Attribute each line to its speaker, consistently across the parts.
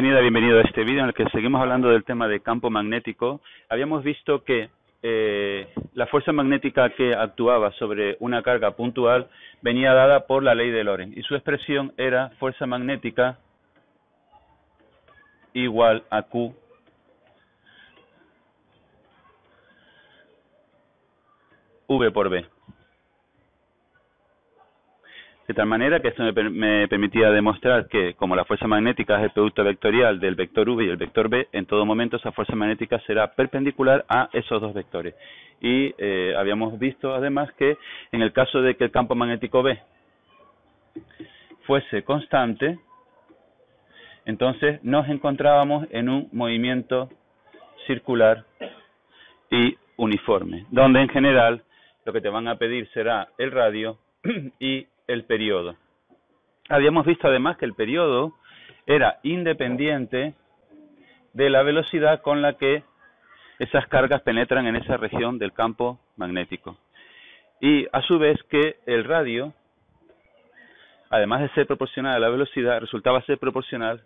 Speaker 1: bienvenido a este vídeo en el que seguimos hablando del tema de campo magnético. Habíamos visto que la fuerza magnética que actuaba sobre una carga puntual venía dada por la ley de Lorentz y su expresión era fuerza magnética igual a Q V por B. De tal manera que esto me permitía demostrar que, como la fuerza magnética es el producto vectorial del vector V y el vector B, en todo momento esa fuerza magnética será perpendicular a esos dos vectores. Y habíamos visto además que en el caso de que el campo magnético B fuese constante, entonces nos encontrábamos en un movimiento circular y uniforme, donde en general lo que te van a pedir será el radio y el periodo. Habíamos visto además que el periodo era independiente de la velocidad con la que esas cargas penetran en esa región del campo magnético. Y a su vez que el radio, además de ser proporcional a la velocidad, resultaba ser proporcional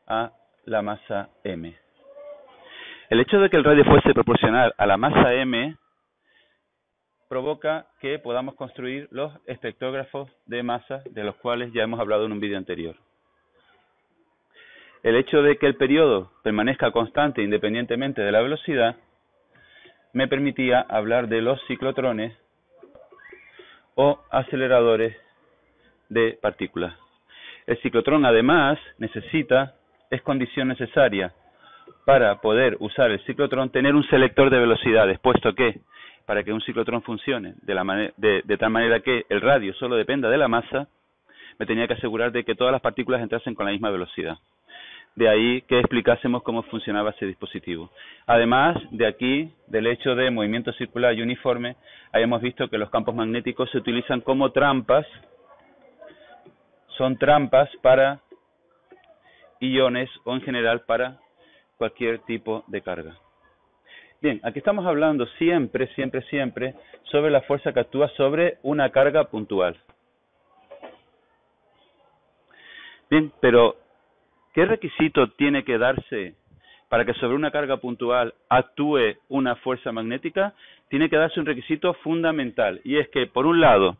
Speaker 1: a la masa m. El hecho de que el radio fuese proporcional a la masa m provoca que podamos construir los espectrógrafos de masa, de los cuales ya hemos hablado en un vídeo anterior. El hecho de que el periodo permanezca constante independientemente de la velocidad me permitía hablar de los ciclotrones o aceleradores de partículas. El ciclotrón además es condición necesaria para poder usar el ciclotrón tener un selector de velocidades, puesto que para que un ciclotrón funcione de tal manera que el radio solo dependa de la masa, me tenía que asegurar de que todas las partículas entrasen con la misma velocidad. De ahí que explicásemos cómo funcionaba ese dispositivo. Además de aquí, del hecho de movimiento circular y uniforme, habíamos visto que los campos magnéticos se utilizan como trampas, son trampas para iones o en general para cualquier tipo de carga. Bien, aquí estamos hablando siempre sobre la fuerza que actúa sobre una carga puntual. Bien, pero ¿qué requisito tiene que darse para que sobre una carga puntual actúe una fuerza magnética? Tiene que darse un requisito fundamental, y es que por un lado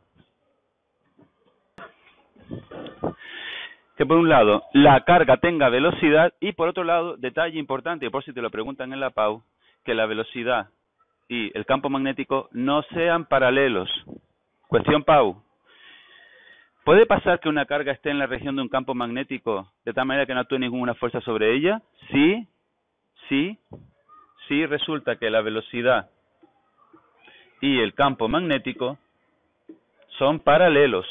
Speaker 1: la carga tenga velocidad y por otro lado, detalle importante, por si te lo preguntan en la PAU, que la velocidad y el campo magnético no sean paralelos. Cuestión PAU. ¿Puede pasar que una carga esté en la región de un campo magnético de tal manera que no actúe ninguna fuerza sobre ella? Sí, resulta que la velocidad y el campo magnético son paralelos.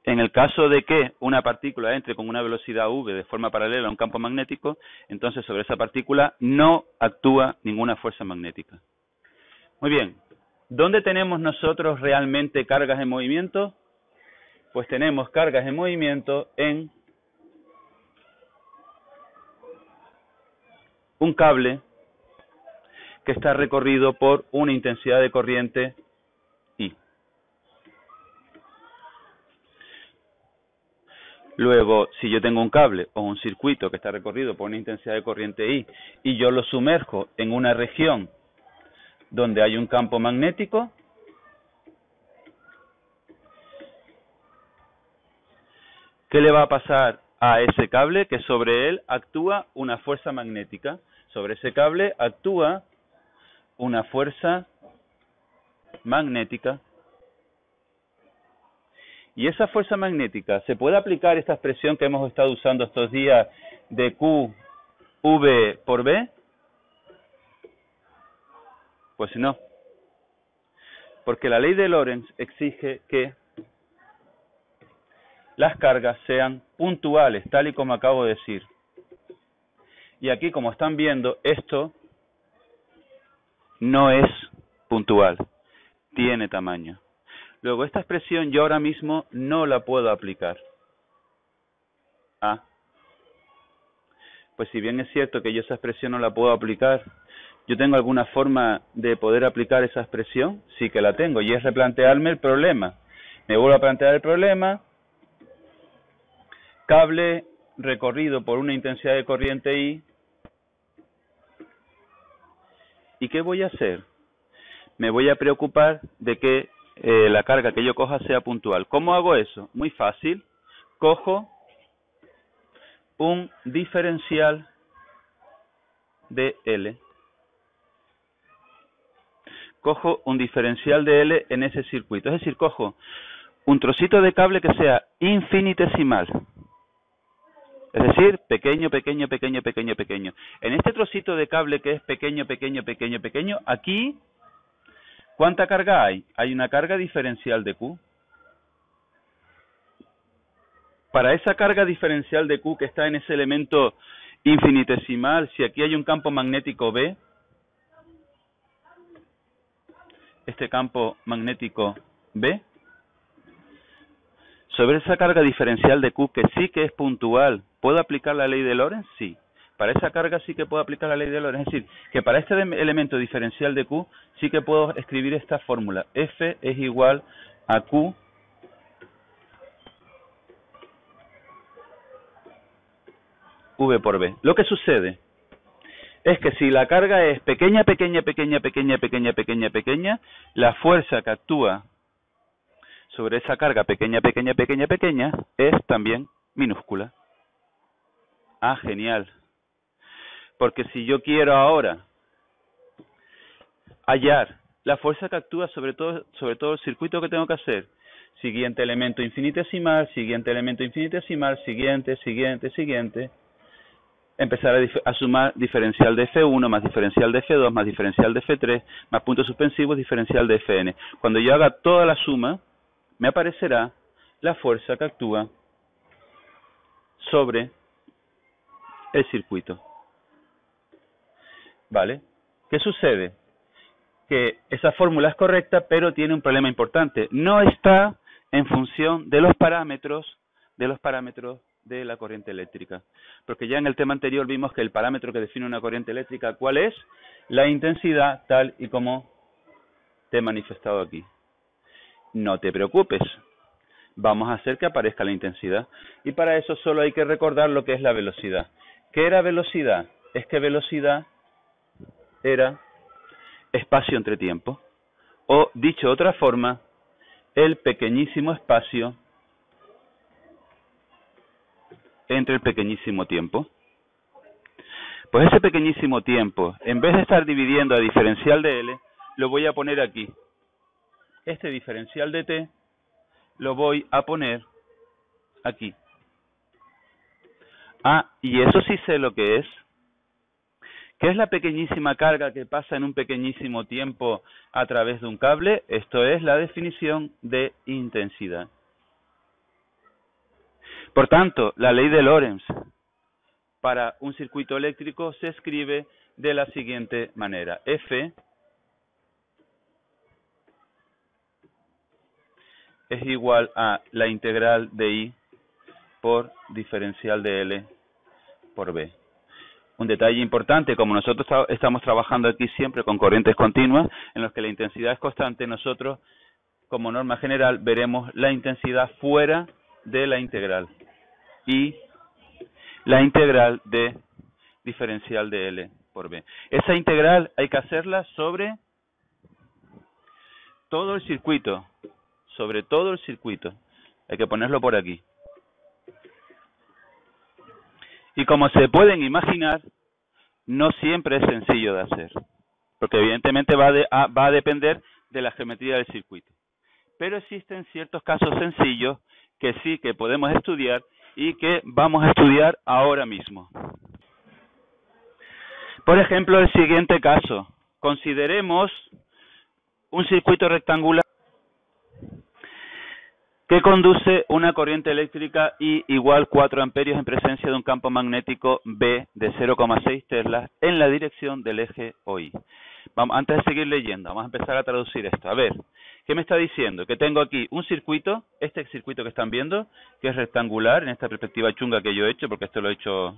Speaker 1: En el caso de que una partícula entre con una velocidad v de forma paralela a un campo magnético, entonces sobre esa partícula no actúa ninguna fuerza magnética. Muy bien, ¿dónde tenemos nosotros realmente cargas en movimiento? Pues tenemos cargas en movimiento en un cable que está recorrido por una intensidad de corriente I. Luego, si yo tengo un cable o un circuito que está recorrido por una intensidad de corriente I y yo lo sumerjo en una región donde hay un campo magnético, ¿qué le va a pasar a ese cable? Que sobre él actúa una fuerza magnética. Sobre ese cable actúa una fuerza magnética. Y esa fuerza magnética, ¿se puede aplicar esta expresión que hemos estado usando estos días de Q, V por B? Pues no. Porque la ley de Lorentz exige que las cargas sean puntuales, tal y como acabo de decir. Y aquí, como están viendo, esto no es puntual, tiene tamaño. Luego, esta expresión yo ahora mismo no la puedo aplicar. Pues si bien es cierto que yo esa expresión no la puedo aplicar, ¿yo tengo alguna forma de poder aplicar esa expresión? Sí que la tengo, y es replantearme el problema. Me vuelvo a plantear el problema. Cable recorrido por una intensidad de corriente I. ¿Y qué voy a hacer? Me voy a preocupar de que la carga que yo coja sea puntual. ¿Cómo hago eso? Muy fácil. Cojo un diferencial de L. Cojo un diferencial de L en ese circuito. Es decir, cojo un trocito de cable que sea infinitesimal. Es decir, pequeño, pequeño, pequeño, pequeño, pequeño. En este trocito de cable que es pequeño, pequeño, pequeño, pequeño, aquí, ¿cuánta carga hay? Hay una carga diferencial de Q. Para esa carga diferencial de Q que está en ese elemento infinitesimal, si aquí hay un campo magnético B, este campo magnético B, sobre esa carga diferencial de Q, que sí que es puntual, ¿puedo aplicar la ley de Lorentz? Sí. Para esa carga sí que puedo aplicar la ley de Lorentz. Es decir, que para este elemento diferencial de Q sí que puedo escribir esta fórmula. F es igual a Q V por B. Lo que sucede es que si la carga es pequeña, pequeña, pequeña, pequeña, pequeña, pequeña, pequeña, la fuerza que actúa sobre esa carga pequeña, pequeña, pequeña, pequeña, es también minúscula. Ah, genial. Porque si yo quiero ahora hallar la fuerza que actúa sobre todo el circuito que tengo que hacer, siguiente elemento infinitesimal, siguiente elemento infinitesimal, siguiente, empezar a sumar diferencial de F1, más diferencial de F2, más diferencial de F3, más puntos suspensivos, diferencial de Fn. Cuando yo haga toda la suma, me aparecerá la fuerza que actúa sobre el circuito. ¿Vale? ¿Qué sucede? Que esa fórmula es correcta, pero tiene un problema importante. No está en función de los parámetros de la corriente eléctrica. Porque ya en el tema anterior vimos que el parámetro que define una corriente eléctrica, ¿cuál es? La intensidad, tal y como te he manifestado aquí. No te preocupes, vamos a hacer que aparezca la intensidad. Y para eso solo hay que recordar lo que es la velocidad. ¿Qué era velocidad? Es que velocidad era espacio entre tiempo. O, dicho de otra forma, el pequeñísimo espacio entre el pequeñísimo tiempo. Pues ese pequeñísimo tiempo, en vez de estar dividiendo a diferencial de L, lo voy a poner aquí. Este diferencial de T lo voy a poner aquí. Ah, y eso sí sé lo que es. ¿Qué es la pequeñísima carga que pasa en un pequeñísimo tiempo a través de un cable? Esto es la definición de intensidad. Por tanto, la ley de Lorentz para un circuito eléctrico se escribe de la siguiente manera. F es igual a la integral de I por diferencial de L por B. Un detalle importante, como nosotros estamos trabajando aquí siempre con corrientes continuas, en los que la intensidad es constante, nosotros, como norma general, veremos la intensidad fuera de la integral. Y la integral de diferencial de L por B. Esa integral hay que hacerla sobre todo el circuito. Sobre todo el circuito. Hay que ponerlo por aquí. Y como se pueden imaginar, no siempre es sencillo de hacer. Porque evidentemente va a depender de la geometría del circuito. Pero existen ciertos casos sencillos que sí que podemos estudiar y que vamos a estudiar ahora mismo. Por ejemplo, el siguiente caso. Consideremos un circuito rectangular que conduce una corriente eléctrica I igual 4 amperios en presencia de un campo magnético B de 0,6 teslas en la dirección del eje OI. Antes de seguir leyendo, vamos a empezar a traducir esto. A ver, ¿qué me está diciendo? Que tengo aquí un circuito, este circuito que están viendo, que es rectangular, en esta perspectiva chunga que yo he hecho, porque esto lo he hecho,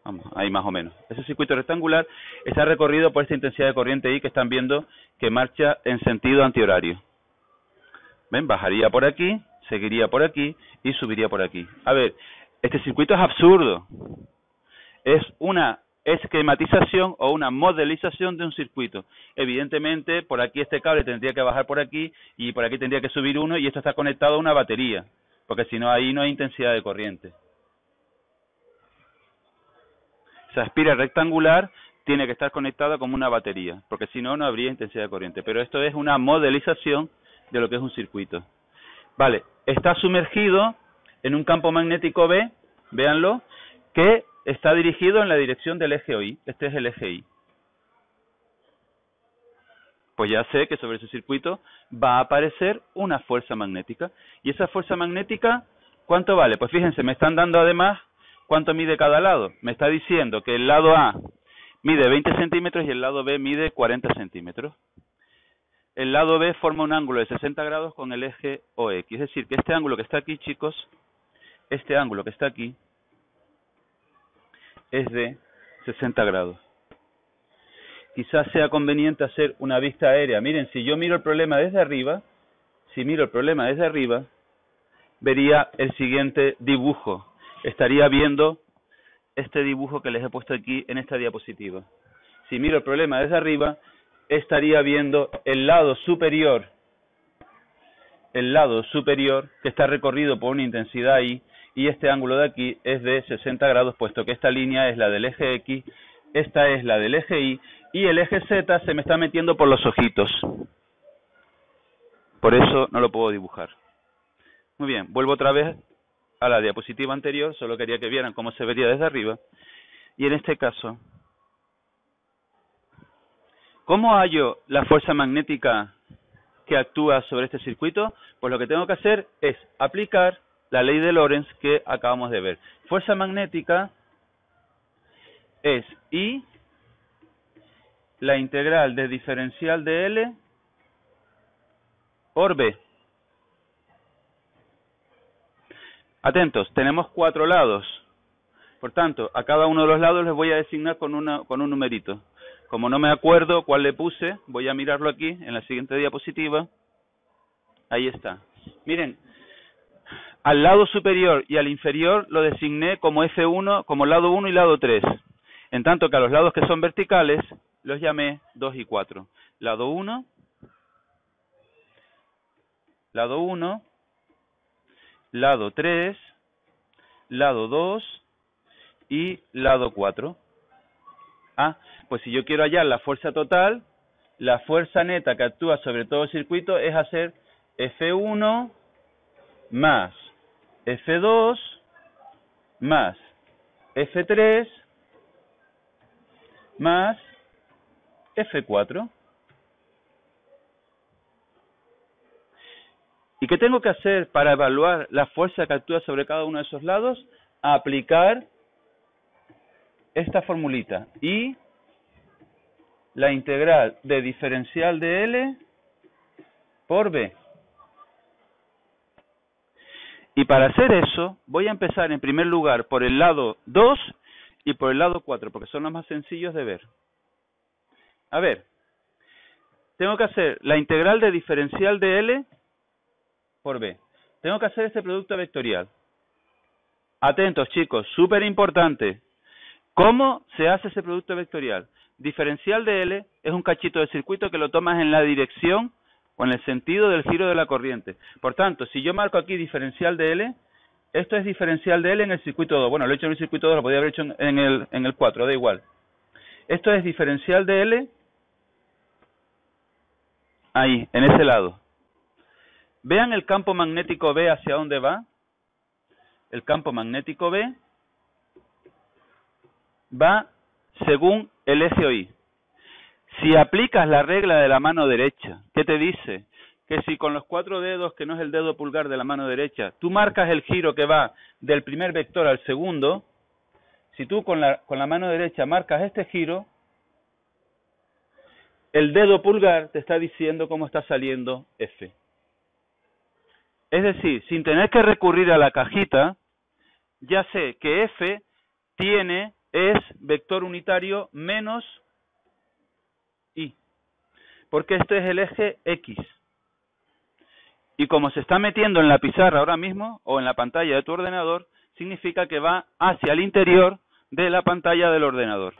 Speaker 1: vamos, ahí más o menos. Ese circuito rectangular está recorrido por esta intensidad de corriente I que están viendo que marcha en sentido antihorario. ¿Ven? Bajaría por aquí, seguiría por aquí y subiría por aquí. A ver, Este circuito es absurdo. Es una esquematización o una modelización de un circuito. Evidentemente, por aquí este cable tendría que bajar por aquí y por aquí tendría que subir uno y esto está conectado a una batería, porque si no, ahí no hay intensidad de corriente. Esa espiral rectangular tiene que estar conectada como una batería, porque si no, no habría intensidad de corriente. Pero esto es una modelización de lo que es un circuito. Vale, está sumergido en un campo magnético B, véanlo, que está dirigido en la dirección del eje OI. Este es el eje Y. Pues ya sé que sobre ese circuito va a aparecer una fuerza magnética. ¿Y esa fuerza magnética cuánto vale? Pues fíjense, me están dando además cuánto mide cada lado. Me está diciendo que el lado A mide 20 centímetros y el lado B mide 40 centímetros. El lado B forma un ángulo de 60 grados con el eje OX. Es decir, que este ángulo que está aquí, chicos, este ángulo que está aquí, es de 60 grados. Quizás sea conveniente hacer una vista aérea. Miren, si yo miro el problema desde arriba, vería el siguiente dibujo. Estaría viendo este dibujo que les he puesto aquí en esta diapositiva. Si miro el problema desde arriba, estaría viendo el lado superior que está recorrido por una intensidad I, y este ángulo de aquí es de 60 grados, puesto que esta línea es la del eje X, esta es la del eje Y, y el eje Z se me está metiendo por los ojitos. Por eso no lo puedo dibujar. Muy bien, vuelvo otra vez a la diapositiva anterior, solo quería que vieran cómo se vería desde arriba. Y en este caso, ¿cómo hallo la fuerza magnética que actúa sobre este circuito? Pues lo que tengo que hacer es aplicar la ley de Lorentz que acabamos de ver. Fuerza magnética es I, la integral de diferencial de L por B. Atentos, tenemos 4 lados. Por tanto, a cada uno de los lados les voy a designar con un numerito. Como no me acuerdo cuál le puse, voy a mirarlo aquí en la siguiente diapositiva. Ahí está. Miren, al lado superior y al inferior lo designé como F1, como lado 1 y lado 3. En tanto que a los lados que son verticales los llamé 2 y 4. Lado 1, lado 3, lado 2 y lado 4. Ah, pues si yo quiero hallar la fuerza total, la fuerza neta que actúa sobre todo el circuito es hacer F1 más F2 más F3 más F4. ¿Y qué tengo que hacer para evaluar la fuerza que actúa sobre cada uno de esos lados? Aplicar esta formulita. Y la integral de diferencial de L por B. Y para hacer eso, voy a empezar en primer lugar por el lado 2 y por el lado 4, porque son los más sencillos de ver. A ver, tengo que hacer la integral de diferencial de L por B. Tengo que hacer este producto vectorial. Atentos, chicos, súper importante. ¿Cómo se hace ese producto vectorial? Diferencial de L es un cachito de circuito que lo tomas en la dirección o en el sentido del giro de la corriente. Por tanto, si yo marco aquí diferencial de L, esto es diferencial de L en el circuito 2. Bueno, lo he hecho en el circuito 2, lo podría haber hecho en el 4, da igual. Esto es diferencial de L ahí, en ese lado. Vean el campo magnético B hacia dónde va. El campo magnético B va según el eje OI. Si aplicas la regla de la mano derecha, ¿qué te dice? Que si con los 4 dedos, que no es el dedo pulgar de la mano derecha, tú marcas el giro que va del primer vector al segundo, si tú con la mano derecha marcas este giro, el dedo pulgar te está diciendo cómo está saliendo F. Es decir, sin tener que recurrir a la cajita, ya sé que F es vector unitario menos I, porque este es el eje X. Y como se está metiendo en la pizarra ahora mismo, o en la pantalla de tu ordenador, significa que va hacia el interior de la pantalla del ordenador.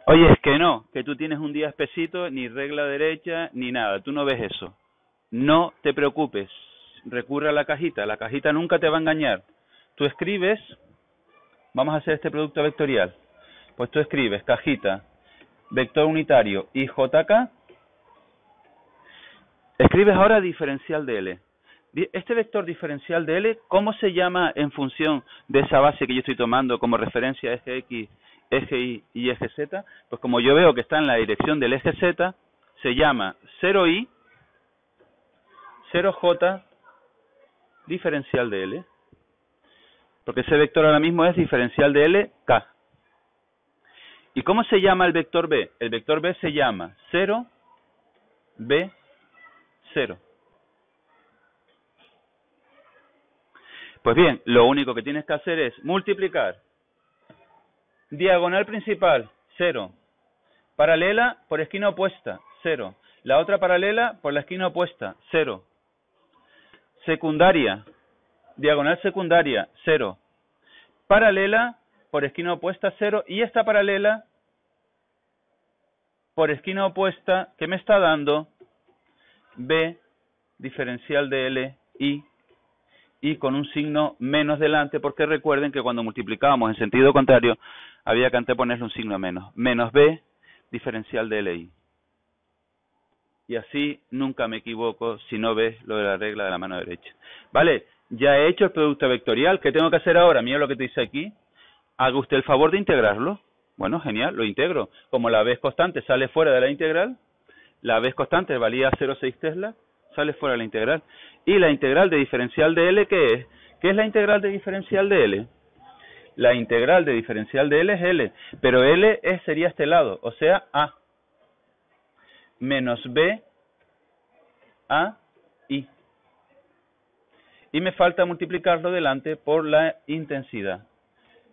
Speaker 1: Oye, es que no, que tú tienes un día espesito, ni regla derecha, ni nada, tú no ves eso. No te preocupes, recurre a la cajita nunca te va a engañar. Tú escribes, vamos a hacer este producto vectorial, pues tú escribes cajita, vector unitario y JK, escribes ahora diferencial de L. Este vector diferencial de L, ¿cómo se llama en función de esa base que yo estoy tomando como referencia eje X, eje Y y eje Z? Pues como yo veo que está en la dirección del eje Z, se llama 0Y, 0J, diferencial de L. Porque ese vector ahora mismo es diferencial de L, K. ¿Y cómo se llama el vector B? El vector B se llama 0, B, 0. Pues bien, lo único que tienes que hacer es multiplicar diagonal principal, 0. Paralela por esquina opuesta, 0. La otra paralela por la esquina opuesta, 0. Secundaria, diagonal secundaria, 0. Paralela por esquina opuesta, 0. Y esta paralela por esquina opuesta, que me está dando B, diferencial de L, y con un signo menos delante, porque recuerden que cuando multiplicábamos en sentido contrario, había que anteponerle un signo menos. Menos B, diferencial de LI. Y así nunca me equivoco si no ves lo de la regla de la mano derecha. Vale, ya he hecho el producto vectorial. ¿Qué tengo que hacer ahora? Mira lo que te dice aquí. Haga usted el favor de integrarlo. Bueno, genial, lo integro. Como la B constante sale fuera de la integral, la B constante valía 0,6 Tesla, sale fuera de la integral. Y la integral de diferencial de L, ¿qué es? ¿Qué es la integral de diferencial de L? La integral de diferencial de L es L, pero L sería este lado, o sea, A. Menos B, A, I. Y me falta multiplicarlo delante por la intensidad.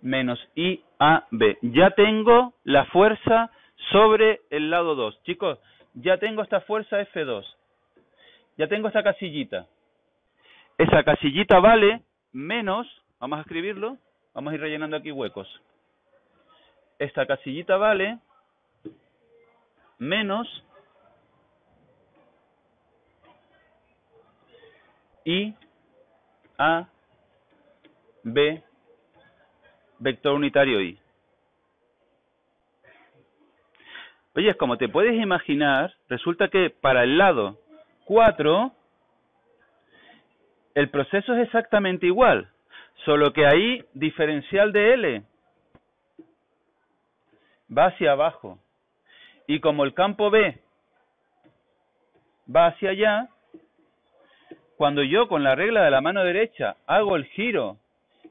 Speaker 1: Menos I, A, B. Ya tengo la fuerza sobre el lado 2. Chicos, ya tengo esta fuerza F2. Ya tengo esta casillita. Esa casillita vale menos, vamos a escribirlo, vamos a ir rellenando aquí huecos. Esta casillita vale menos I, A, B, vector unitario I. Oye, como te puedes imaginar, resulta que para el lado 4, el proceso es exactamente igual, solo que ahí diferencial de L va hacia abajo. Y como el campo B va hacia allá, cuando yo con la regla de la mano derecha hago el giro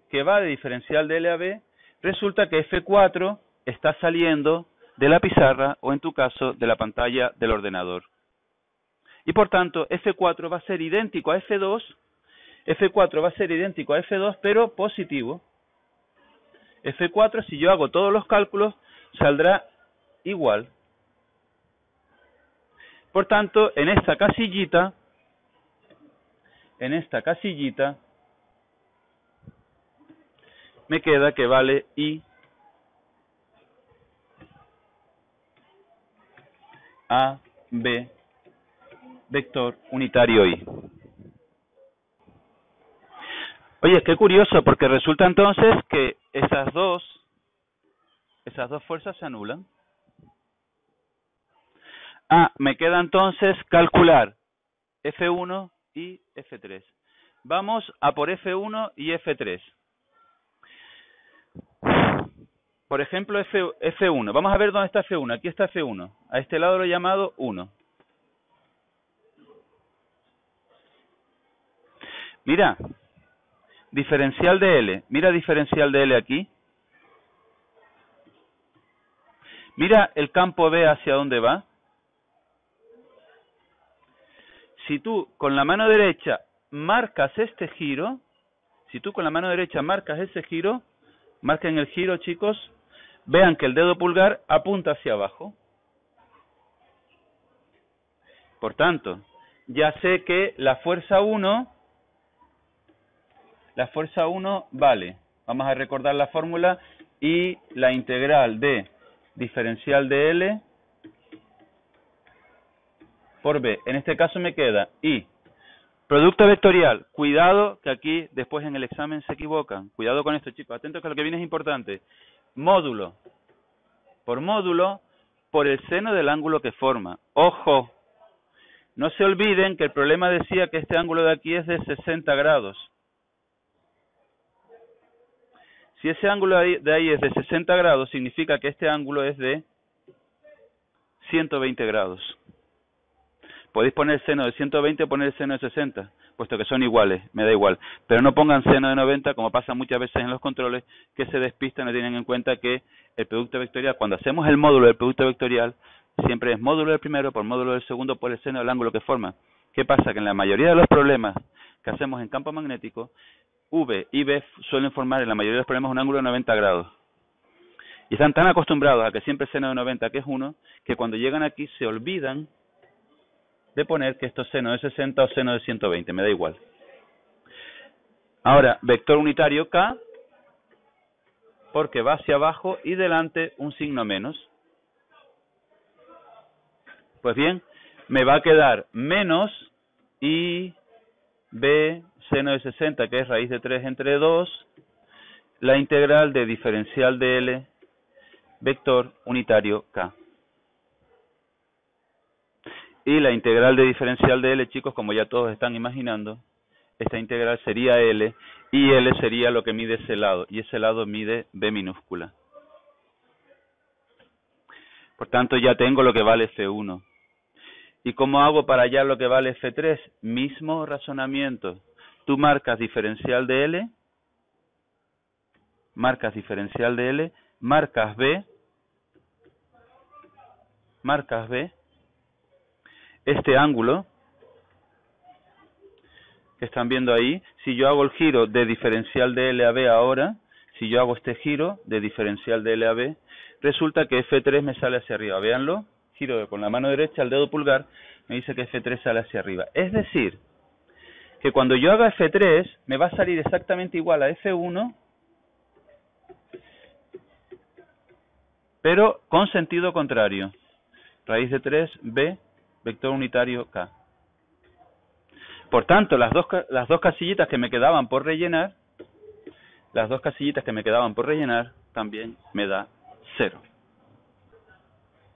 Speaker 1: que va de diferencial de L a B, resulta que F4 está saliendo de la pizarra o en tu caso de la pantalla del ordenador. Y por tanto F4 va a ser idéntico a F2, F4 va a ser idéntico a F2 pero positivo. F4 si yo hago todos los cálculos saldrá igual. Por tanto en esta casillita me queda que vale I, A, B, vector unitario I. Oye, qué curioso, porque resulta entonces que esas dos fuerzas se anulan. Me queda entonces calcular F1 y F3. Vamos a por F1 y F3. Por ejemplo, F1. Vamos a ver dónde está F1. Aquí está F1. A este lado lo he llamado 1. Mira, diferencial de L. Mira diferencial de L aquí. Mira el campo B hacia dónde va. Si tú con la mano derecha marcas este giro, marquen el giro, chicos, vean que el dedo pulgar apunta hacia abajo. Por tanto, ya sé que la fuerza 1 La fuerza 1 vale, vamos a recordar la fórmula, y la integral de diferencial de L por B. En este caso me queda I. Producto vectorial. Cuidado que aquí después en el examen se equivocan. Cuidado con esto, chicos. Atentos que lo que viene es importante. Módulo por módulo por el seno del ángulo que forma. ¡Ojo! No se olviden que el problema decía que este ángulo de aquí es de 60 grados. Si ese ángulo de ahí es de 60 grados, significa que este ángulo es de 120 grados. Podéis poner seno de 120 o poner seno de 60, puesto que son iguales, me da igual. Pero no pongan seno de 90, como pasa muchas veces en los controles, que se despistan, no tienen en cuenta que el producto vectorial, cuando hacemos el módulo del producto vectorial, siempre es módulo del primero por módulo del segundo por el seno del ángulo que forma. ¿Qué pasa? Que en la mayoría de los problemas que hacemos en campo magnético, V y B suelen formar en la mayoría de los problemas un ángulo de 90 grados. Y están tan acostumbrados a que siempre seno de 90, que es 1, que cuando llegan aquí se olvidan de poner que esto es seno de 60 o seno de 120, me da igual. Ahora, vector unitario K, porque va hacia abajo y delante un signo menos. Pues bien, me va a quedar menos I, B, seno de 60, que es raíz de 3 entre 2, la integral de diferencial de L, vector unitario K. Y la integral de diferencial de L, chicos, como ya todos están imaginando, esta integral sería L, y L sería lo que mide ese lado, y ese lado mide B minúscula. Por tanto, ya tengo lo que vale F1. ¿Y cómo hago para hallar lo que vale F3? Mismo razonamiento. Tú marcas diferencial de L, marcas B, este ángulo que están viendo ahí, si yo hago el giro de diferencial de L a B ahora, si yo hago este giro de diferencial de L a B, resulta que F3 me sale hacia arriba. Véanlo, giro con la mano derecha, el dedo pulgar, me dice que F3 sale hacia arriba. Es decir, que cuando yo haga F3, me va a salir exactamente igual a F1, pero con sentido contrario. Raíz de 3, B, vector unitario K. Por tanto, las dos casillitas que me quedaban por rellenar, también me da 0.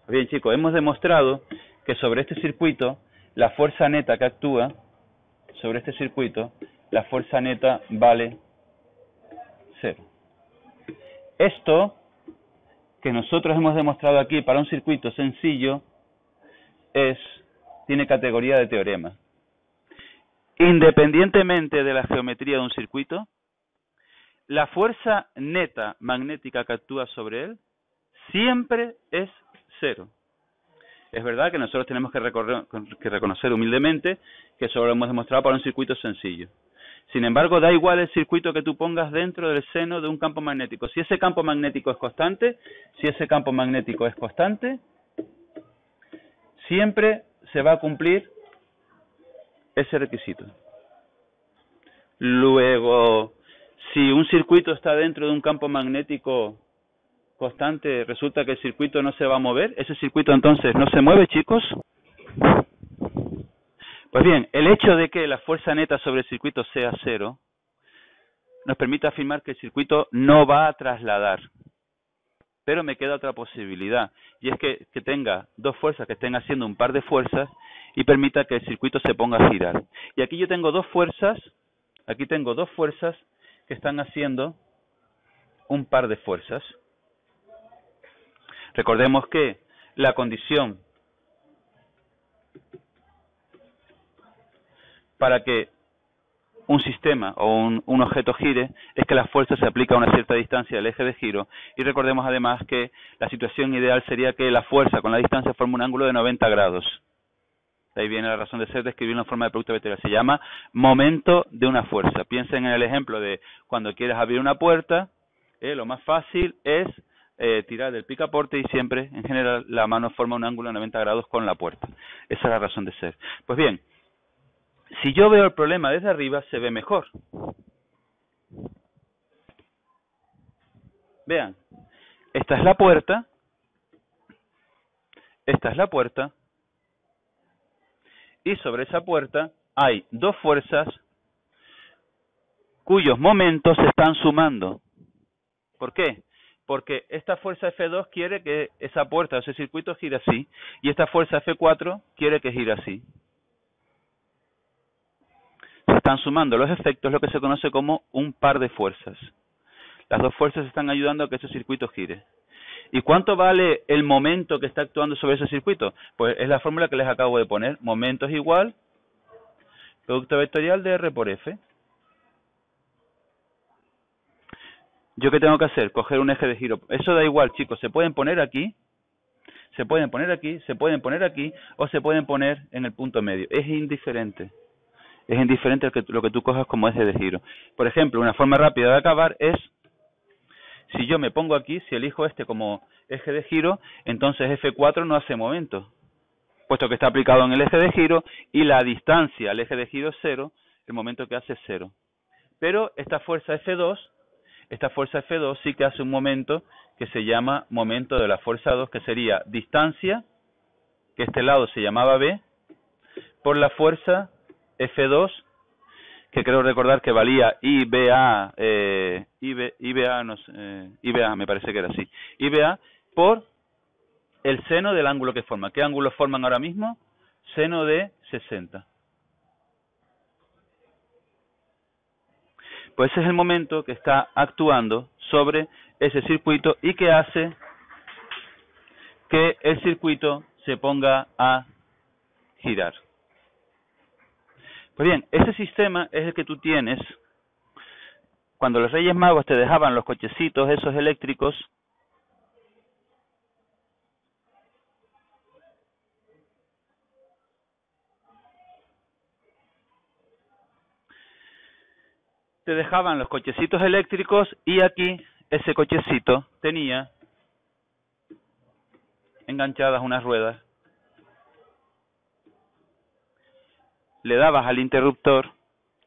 Speaker 1: Bien, chicos, hemos demostrado que sobre este circuito, la fuerza neta que actúa, la fuerza neta vale 0. Esto que nosotros hemos demostrado aquí para un circuito sencillo tiene categoría de teorema. Independientemente de la geometría de un circuito, la fuerza neta magnética que actúa sobre él siempre es 0. Es verdad que nosotros tenemos que reconocer humildemente que eso lo hemos demostrado para un circuito sencillo. Sin embargo, da igual el circuito que tú pongas dentro del seno de un campo magnético. Si ese campo magnético es constante, siempre se va a cumplir ese requisito. Luego, si un circuito está dentro de un campo magnético constante, resulta que el circuito no se va a mover. Ese circuito entonces no se mueve, chicos. Pues bien, el hecho de que la fuerza neta sobre el circuito sea 0 nos permite afirmar que el circuito no va a trasladar. Pero me queda otra posibilidad, y es que tenga dos fuerzas que estén haciendo un par de fuerzas y permita que el circuito se ponga a girar. Y aquí yo tengo dos fuerzas, que están haciendo un par de fuerzas. Recordemos que la condición para que un sistema o un objeto gire es que la fuerza se aplica a una cierta distancia del eje de giro, y recordemos además que la situación ideal sería que la fuerza con la distancia forme un ángulo de 90 grados. De ahí viene la razón de ser de escribirlo en forma de producto vectorial. Se llama momento de una fuerza. Piensen en el ejemplo de cuando quieres abrir una puerta, lo más fácil es tirar del picaporte y siempre, en general, la mano forma un ángulo de 90 grados con la puerta. Esa es la razón de ser. Pues bien, si yo veo el problema desde arriba, se ve mejor. Vean, esta es la puerta, esta es la puerta, y sobre esa puerta hay dos fuerzas cuyos momentos se están sumando. ¿Por qué? Porque esta fuerza F2 quiere que esa puerta, ese circuito gire así, y esta fuerza F4 quiere que gire así. Se están sumando los efectos, lo que se conoce como un par de fuerzas. Las dos fuerzas están ayudando a que ese circuito gire. ¿Y cuánto vale el momento que está actuando sobre ese circuito? Pues es la fórmula que les acabo de poner. Momento es igual producto vectorial de R por F. ¿Yo qué tengo que hacer? Coger un eje de giro. Eso da igual, chicos. Se pueden poner aquí, se pueden poner aquí, se pueden poner aquí, o se pueden poner en el punto medio. Es indiferente. Es indiferente lo que tú cojas como eje de giro. Por ejemplo, una forma rápida de acabar es, si yo me pongo aquí, si elijo este como eje de giro, entonces F4 no hace momento, puesto que está aplicado en el eje de giro y la distancia al eje de giro es 0, el momento que hace es 0. Pero esta fuerza F2 sí que hace un momento que se llama momento de la fuerza 2, que sería distancia, que este lado se llamaba B, por la fuerza F2, que creo recordar que valía IBA, IBA me parece que era así, IBA por el seno del ángulo que forma. ¿Qué ángulos forman ahora mismo? Seno de 60. Pues ese es el momento que está actuando sobre ese circuito y que hace que el circuito se ponga a girar. Pues bien, ese sistema es el que tú tienes cuando los Reyes Magos te dejaban los cochecitos esos eléctricos. Te dejaban los cochecitos eléctricos y aquí ese cochecito tenía enganchadas unas ruedas. Le dabas al interruptor,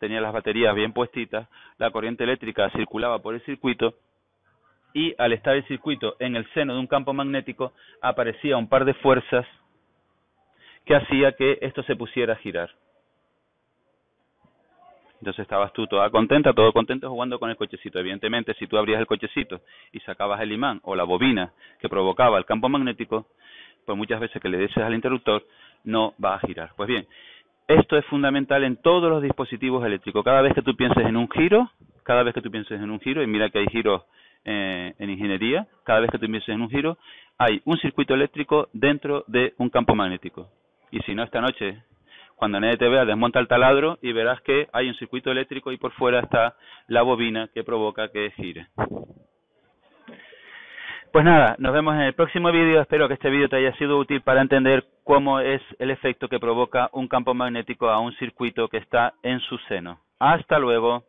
Speaker 1: tenía las baterías bien puestitas, la corriente eléctrica circulaba por el circuito y al estar el circuito en el seno de un campo magnético aparecía un par de fuerzas que hacía que esto se pusiera a girar. Entonces estabas tú todo contento jugando con el cochecito. Evidentemente, si tú abrías el cochecito y sacabas el imán o la bobina que provocaba el campo magnético, pues muchas veces que le des al interruptor no va a girar. Pues bien, esto es fundamental en todos los dispositivos eléctricos. Cada vez que tú pienses en un giro, y mira que hay giros en ingeniería, cada vez que tú pienses en un giro, hay un circuito eléctrico dentro de un campo magnético. Y si no, esta noche, cuando nadie te vea, desmonta el taladro y verás que hay un circuito eléctrico y por fuera está la bobina que provoca que gire. Pues nada, nos vemos en el próximo vídeo. Espero que este vídeo te haya sido útil para entender cómo es el efecto que provoca un campo magnético a un circuito que está en su seno. Hasta luego.